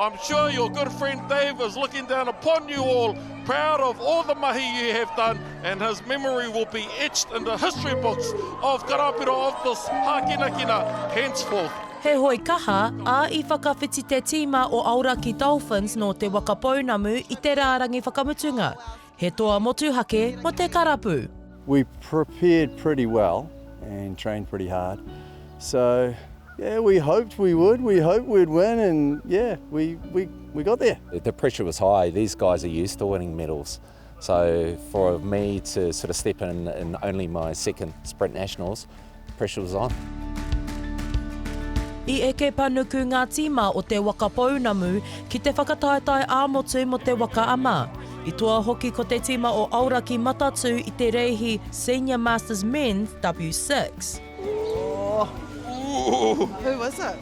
I'm sure your good friend Dave is looking down upon you all, proud of all the mahi you have done, and his memory will be etched in the history books of karapiro of this hākinakina henceforth. He hoi kaha, a I whakawhiti te tīma o Aoraki Dolphins no Te Waka Pounamu I te rārangi whakamutunga. He toa motu hake mo te karapu. We prepared pretty well and trained pretty hard. So, yeah, we hoped we would. We hoped we'd win, and yeah, we got there. The pressure was high. These guys are used to winning medals. So for me to sort of step in only my second sprint nationals, pressure was on. I eke panuku ngā tīma o Te Waka Pounamu ki te whakataetae ā-motu mo Te Waka Ama. I toa hoki ko te tīma o Aoraki Matatū I te reihi Senior Master Men, W6. Who was it?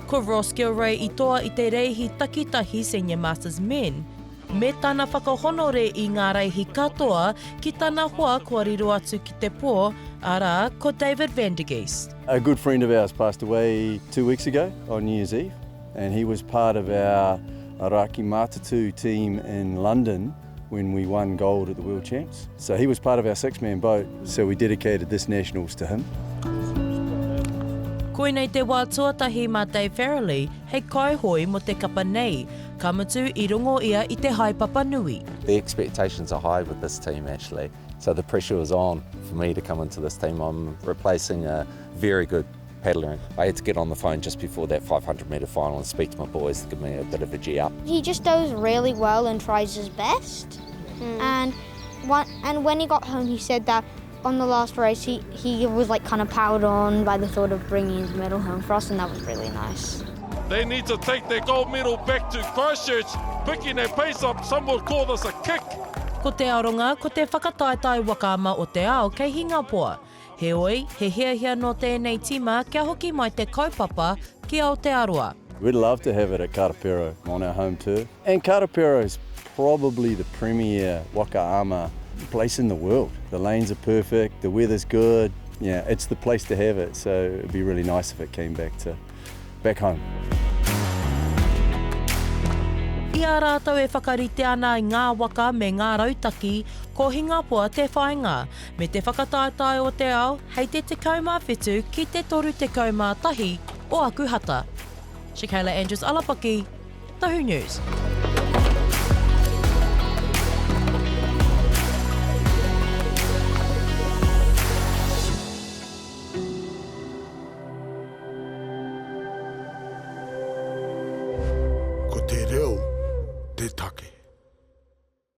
Ko Ross Gilray I toa I te reihi takitahi Senior Masters Men. Me tana whakahonore I ngā reihi katoa ki tana hoa kua riro atu ki te pō, arā ko David Van der Geest. A good friend of ours passed away 2 weeks ago on New Year's Eve, and he was part of our Aoraki Matatū team in London when we won gold at the World Champs. So he was part of our six-man boat, so we dedicated this Nationals to him. Koinei te wā tuatahi mā Dave Farrelly, hei kaihoi mo te kapa nei, ka mutu I rongo ia I te haipapa nui. The expectations are high with this team actually, so the pressure was on for me to come into this team. I'm replacing a very good paddler. I had to get on the phone just before that 500 metre final and speak to my boys to give me a bit of a G up. He just does really well and tries his best. And when he got home, he said that on the last race, he was like kind of powered on by the thought of bringing his medal home for us, and that was really nice. They need to take their gold medal back to Christchurch, picking their pace up. Some would call this a kick. Ko te aronga, ko te whakataetae Waka Ama o te ao kei Hingapoa. He oi, he hiahia no tēnei tīma kia hoki mai te kaupapa ki Aotearoa. We'd love to have it at Karapiro on our home tour. And Karapiro is probably the premier Waka Ama place in the world. The lanes are perfect, the weather's good. Yeah, it's the place to have it, so it'd be really nice if it came back home. I a rātou e whakarite ana I ngā waka me ngā rautaki, ko Hingapoa te whainga, me te whakataetae o te ao, hei te 14 ki te 31 o aku hata. Shakayla Andrews Alapaki, Tahu News. Ko te reo, te take.